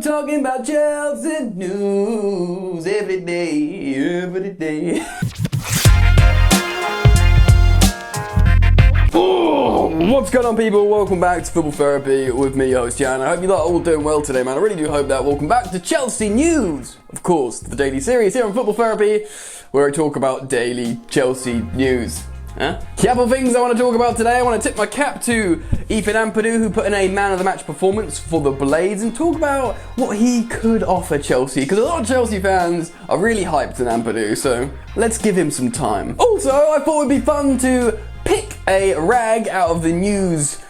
people talking about Chelsea news every day, every day. What's going on, people? Welcome back to Football Therapy with me, your host Jan. I hope you lot are all doing well today, man. I really do hope that. Welcome back to Chelsea News, of course, the daily series here on Football Therapy, where I talk about daily Chelsea news. Couple of things I want to talk about today. I want to tip my cap to Ethan Ampadu, who put in a man of the match performance for the Blades, and talk about what he could offer Chelsea, because a lot of Chelsea fans are really hyped on Ampadu, so let's give him some time. Also, I thought it would be fun to pick a rag out of the news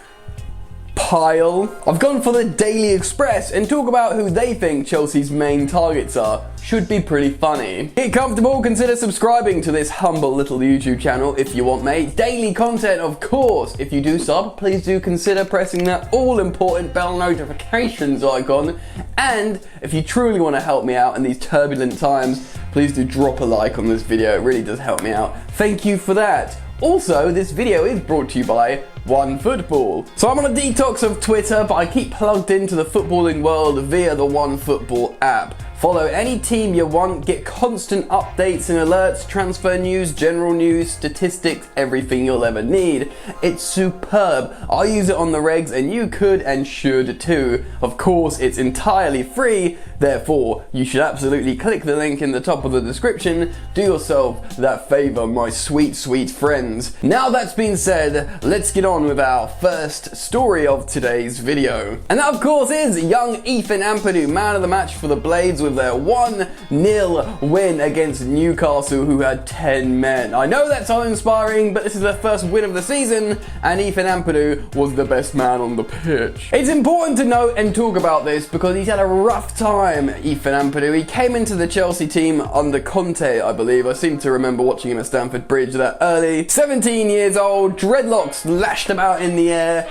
pile. I've gone for the Daily Express and talk about who they think Chelsea's main targets are. Should be pretty funny. Get comfortable, consider subscribing to this humble little YouTube channel if you want, mate. Daily content, of course. If you do sub, please do consider pressing that all-important bell notifications icon. And if you truly want to help me out in these turbulent times, please do drop a like on this video. It really does help me out. Thank you for that. Also, this video is brought to you by OneFootball. So I'm on a detox of Twitter, but I keep plugged into the footballing world via the OneFootball app. Follow any team you want, get constant updates and alerts, transfer news, general news, statistics, everything you'll ever need. It's superb. I use it on the regs and you could and should too. Of course, it's entirely free, therefore you should absolutely click the link in the top of the description. Do yourself that favor, my sweet, sweet friends. Now that's been said, let's get on with our first story of today's video. And that of course is young Ethan Ampadu, man of the match for the Blades, with their 1-0 win against Newcastle, who had 10 men. I know that's uninspiring, but this is their first win of the season, and Ethan Ampadu was the best man on the pitch. It's important to note and talk about this because he's had a rough time, Ethan Ampadu. He came into the Chelsea team under Conte, I believe. I seem to remember watching him at Stamford Bridge that early. 17 years old, dreadlocks lashed about in the air,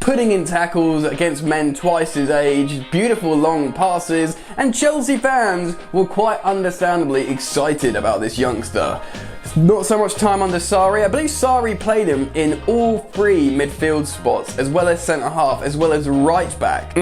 putting in tackles against men twice his age, beautiful long passes, and Chelsea fans were quite understandably excited about this youngster. Not so much time under Sarri. I believe Sarri played him in all three midfield spots, as well as centre half, as well as right back.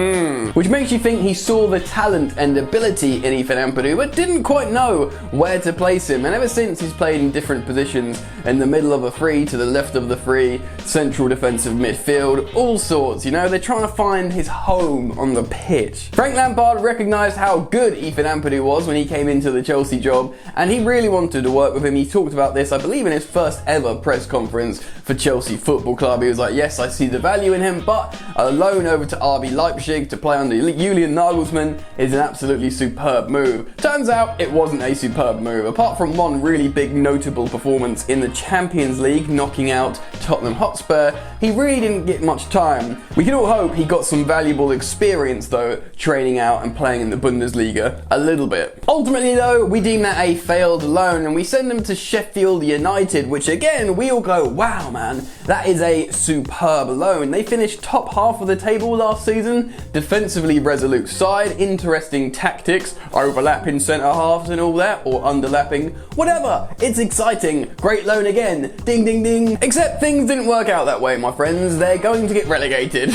Which makes you think he saw the talent and ability in Ethan Ampadu, but didn't quite know where to place him. And ever since, he's played in different positions, in the middle of a three, to the left of the three, central defensive midfield, all sorts, you know. They're trying to find his home on the pitch. Frank Lampard recognised how good Ethan Ampadu was when he came into the Chelsea job, and he really wanted to work with him. He talked about this, I believe, in his first ever press conference for Chelsea Football Club. He was like, yes, I see the value in him, but a loan over to RB Leipzig to play under Julian Nagelsmann is an absolutely superb move. Turns out it wasn't a superb move. Apart from one really big notable performance in the Champions League, knocking out Tottenham Hotspur, he really didn't get much time. We can all hope he got some valuable experience though, training out and playing in the Bundesliga a little bit. Ultimately though, we deem that a failed loan and we send him to Sheffield United, which again, we all go, wow man, that is a superb loan. They finished top half of the table last season, defensively resolute side, interesting tactics, overlapping centre halves and all that, or underlapping, whatever, it's exciting, great loan again, ding ding ding. Except things didn't work out that way, my friends. They're going to get relegated.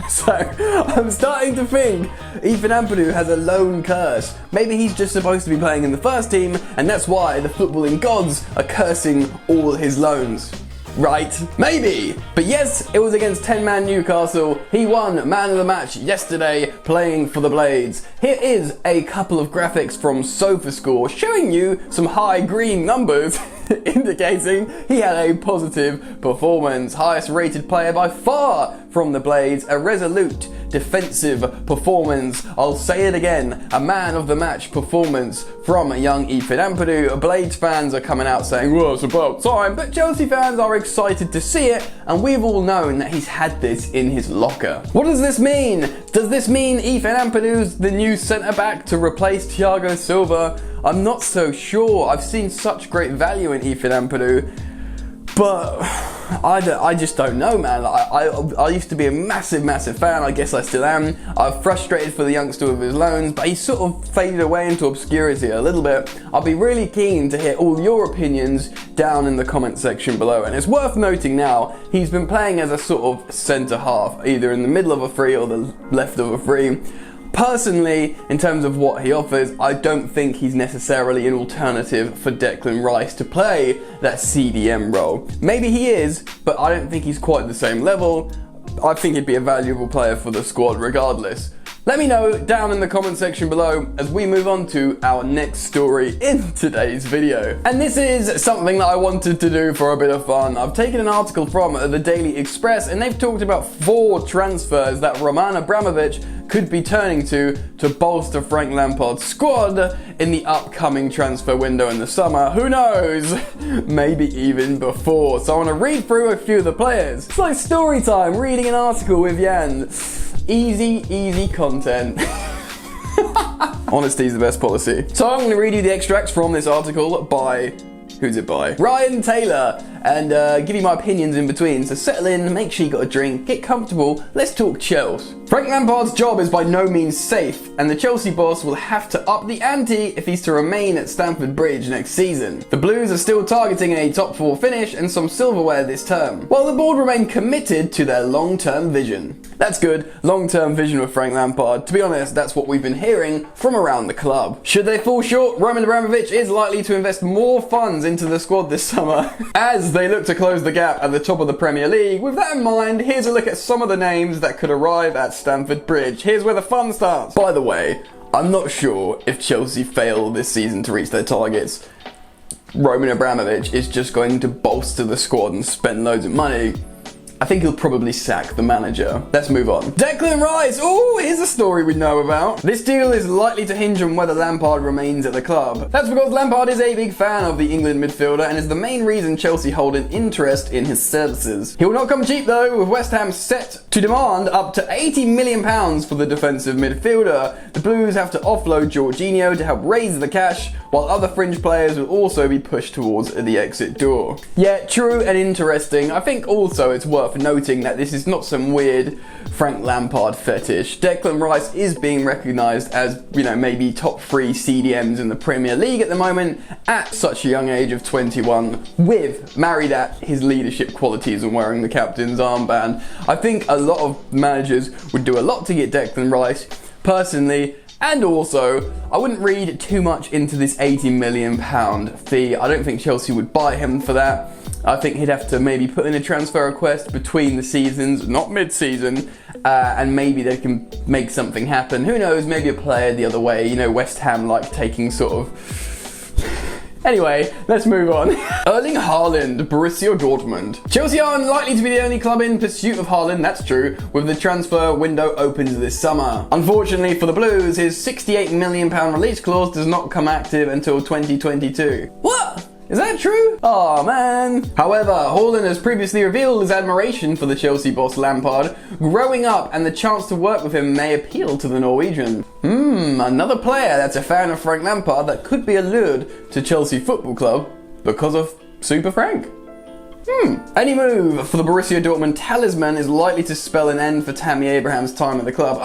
So, I'm starting to think Ethan Ampadu has a loan curse. Maybe he's just supposed to be playing in the first team, and that's why the footballing gods are cursing all his loans. Right? Maybe! But yes, it was against 10-man Newcastle. He won man of the match yesterday playing for the Blades. Here is a couple of graphics from SofaScore showing you some high green numbers indicating he had a positive performance. Highest rated player by far from the Blades, a resolute defensive performance. I'll say it again, a man of the match performance from young Ethan Ampadu. Blades fans are coming out saying, well, it's about time, but Chelsea fans are excited to see it, and we've all known that he's had this in his locker. What does this mean? Does this mean Ethan Ampadu's the new centre-back to replace Thiago Silva? I'm not so sure. I've seen such great value in Ethan Ampadu, but I just don't know, man. I used to be a massive fan. I guess I still am. I'm frustrated for the youngster with his loans, but he's sort of faded away into obscurity a little bit. I'll be really keen to hear all your opinions down in the comment section below. And it's worth noting now, he's been playing as a sort of centre half, either in the middle of a three or the left of a three. Personally, in terms of what he offers, I don't think he's necessarily an alternative for Declan Rice to play that CDM role. Maybe he is, but I don't think he's quite the same level. I think he'd be a valuable player for the squad regardless. Let me know down in the comment section below as we move on to our next story in today's video. And this is something that I wanted to do for a bit of fun. I've taken an article from the Daily Express and they've talked about 4 transfers that Roman Abramovich could be turning to bolster Frank Lampard's squad in the upcoming transfer window in the summer. Who knows? Maybe even before. So I want to read through a few of the players. It's like story time, reading an article with Jan. Easy content. Honesty is the best policy. So I'm going to read you the extracts from this article by... who's it by? Ryan Taylor. And give you my opinions in between. So settle in, make sure you got a drink, get comfortable, let's talk Chelsea. Frank Lampard's job is by no means safe, and the Chelsea boss will have to up the ante if he's to remain at Stamford Bridge next season. The Blues are still targeting a top 4 finish and some silverware this term, while the board remain committed to their long-term vision. That's good, long-term vision with Frank Lampard. To be honest, that's what we've been hearing from around the club. Should they fall short, Roman Abramovich is likely to invest more funds into the squad this summer, as they look to close the gap at the top of the Premier League. With that in mind, here's a look at some of the names that could arrive at Stamford Bridge. Here's where the fun starts. By the way, I'm not sure if Chelsea fail this season to reach their targets. Roman Abramovich is just going to bolster the squad and spend loads of money. I think he'll probably sack the manager. Let's move on. Declan Rice. Oh, here's a story we know about. This deal is likely to hinge on whether Lampard remains at the club. That's because Lampard is a big fan of the England midfielder and is the main reason Chelsea hold an interest in his services. He will not come cheap though, with West Ham set to demand up to £80 million for the defensive midfielder. The Blues have to offload Jorginho to help raise the cash, while other fringe players will also be pushed towards the exit door. Yeah, true and interesting. I think also it's worth noting that this is not some weird Frank Lampard fetish. Declan Rice is being recognised as, maybe top 3 CDMs in the Premier League at the moment at such a young age of 21, with married at his leadership qualities and wearing the captain's armband. I think a lot of managers would do a lot to get Declan Rice. Personally, and also, I wouldn't read too much into this £80 million fee. I don't think Chelsea would buy him for that. I think he'd have to maybe put in a transfer request between the seasons, not mid-season, and maybe they can make something happen. Who knows, maybe a player the other way. West Ham like taking sort of... Anyway, let's move on. Erling Haaland, Borussia Dortmund. Chelsea are unlikely to be the only club in pursuit of Haaland, that's true, with the transfer window opens this summer. Unfortunately for the Blues, his £68 million release clause does not come active until 2022. What? Is that true? Oh man. However, Haaland has previously revealed his admiration for the Chelsea boss Lampard. Growing up and the chance to work with him may appeal to the Norwegian. Another player that's a fan of Frank Lampard that could be allured to Chelsea Football Club because of Super Frank. Any move for the Borussia Dortmund talisman is likely to spell an end for Tammy Abraham's time at the club.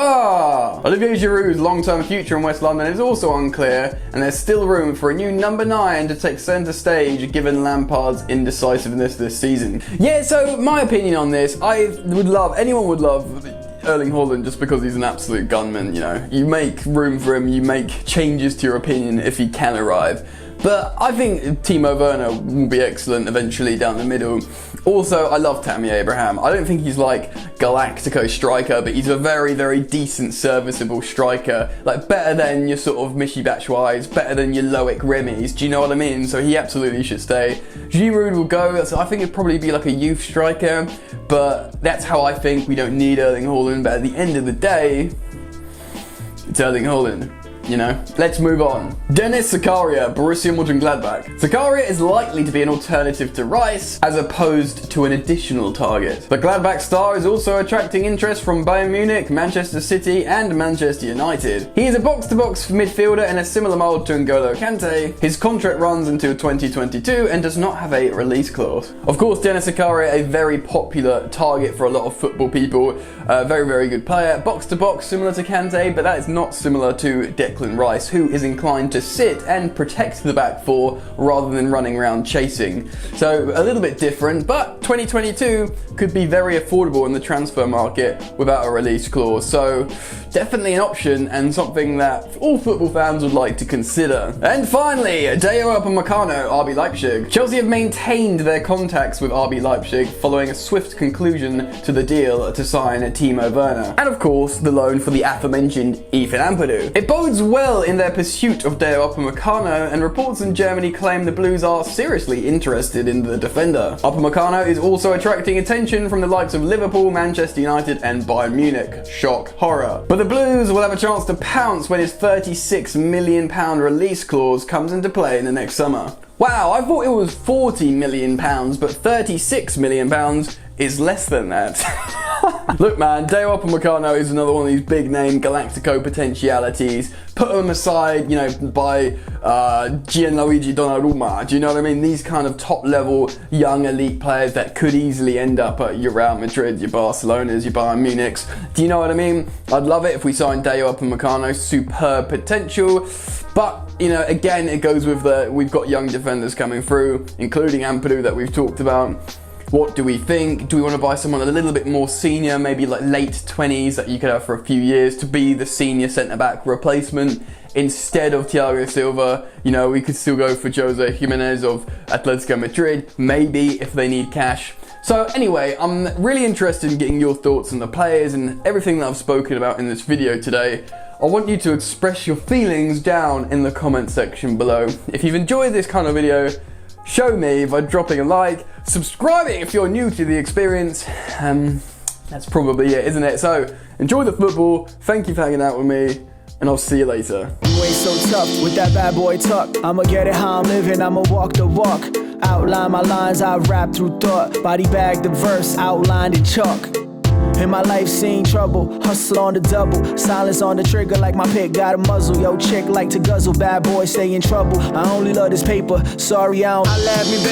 Olivier Giroud's long-term future in West London is also unclear, and there's still room for a new number 9 to take centre stage given Lampard's indecisiveness this season. Yeah, so my opinion on this, anyone would love Erling Haaland just because he's an absolute gunman, You make room for him, you make changes to your opinion if he can arrive. But I think Timo Werner will be excellent eventually down the middle. Also, I love Tammy Abraham. I don't think he's like Galactico striker, but he's a very, very decent, serviceable striker. Like better than your sort of Michy Batshuayis, better than your Loic Remis. Do you know what I mean? So he absolutely should stay. Giroud will go. So I think it'd probably be like a youth striker. But that's how I think. We don't need Erling Haaland. But at the end of the day, it's Erling Haaland. Let's move on. Dennis Zakaria, Borussia Mönchengladbach. Zakaria is likely to be an alternative to Rice, as opposed to an additional target. The Gladbach star is also attracting interest from Bayern Munich, Manchester City, and Manchester United. He is a box-to-box midfielder in a similar mould to N'Golo Kante. His contract runs until 2022 and does not have a release clause. Of course, Dennis Zakaria, a very popular target for a lot of football people. Very, very good player. Box-to-box, similar to Kante, but that is not similar to Declan Declan Rice, who is inclined to sit and protect the back four rather than running around chasing. So a little bit different, but 2022 could be very affordable in the transfer market without a release clause. So definitely an option and something that all football fans would like to consider. And finally, Dayot Upamecano, RB Leipzig. Chelsea have maintained their contacts with RB Leipzig following a swift conclusion to the deal to sign Timo Werner. And of course, the loan for the aforementioned Ethan Ampadu. It bodes well in their pursuit of Dayot Upamecano, and reports in Germany claim the Blues are seriously interested in the defender. Upamecano is also attracting attention from the likes of Liverpool, Manchester United and Bayern Munich. Shock, horror. But the Blues will have a chance to pounce when his £36 million release clause comes into play in the next summer. Wow, I thought it was £40 million, but £36 million is less than that. Look man, Dayot Upamecano is another one of these big name Galactico potentialities. Put them aside, you know, by Gianluigi Donnarumma, do you know what I mean? These kind of top level young elite players that could easily end up at your Real Madrid, your Barcelonas, your Bayern Munichs. Do you know what I mean? I'd love it if we signed Dayot Upamecano, superb potential. But, you know, again, it goes with we've got young defenders coming through, including Ampadu that we've talked about. What do we think? Do we want to buy someone a little bit more senior, maybe like late 20s that you could have for a few years to be the senior centre-back replacement instead of Thiago Silva? You know, we could still go for Jose Jimenez of Atletico Madrid, maybe if they need cash. So anyway, I'm really interested in getting your thoughts on the players and everything that I've spoken about in this video today. I want you to express your feelings down in the comment section below. If you've enjoyed this kind of video, show me by dropping a like, subscribing if you're new to the experience. That's probably it, isn't it? So enjoy the football, thank you for hanging out with me, and I'll see you later. You ain't so tough with that bad boy tuck. I'ma get it how I'm living, I'ma walk the walk. Outline my lines, I rap through thought. Body bag the verse, outlined in chalk. In my life seen trouble, hustle on the double. Silence on the trigger like my pick got a muzzle. Yo chick like to guzzle, bad boy stay in trouble. I only love this paper, sorry I don't. I laugh me, baby.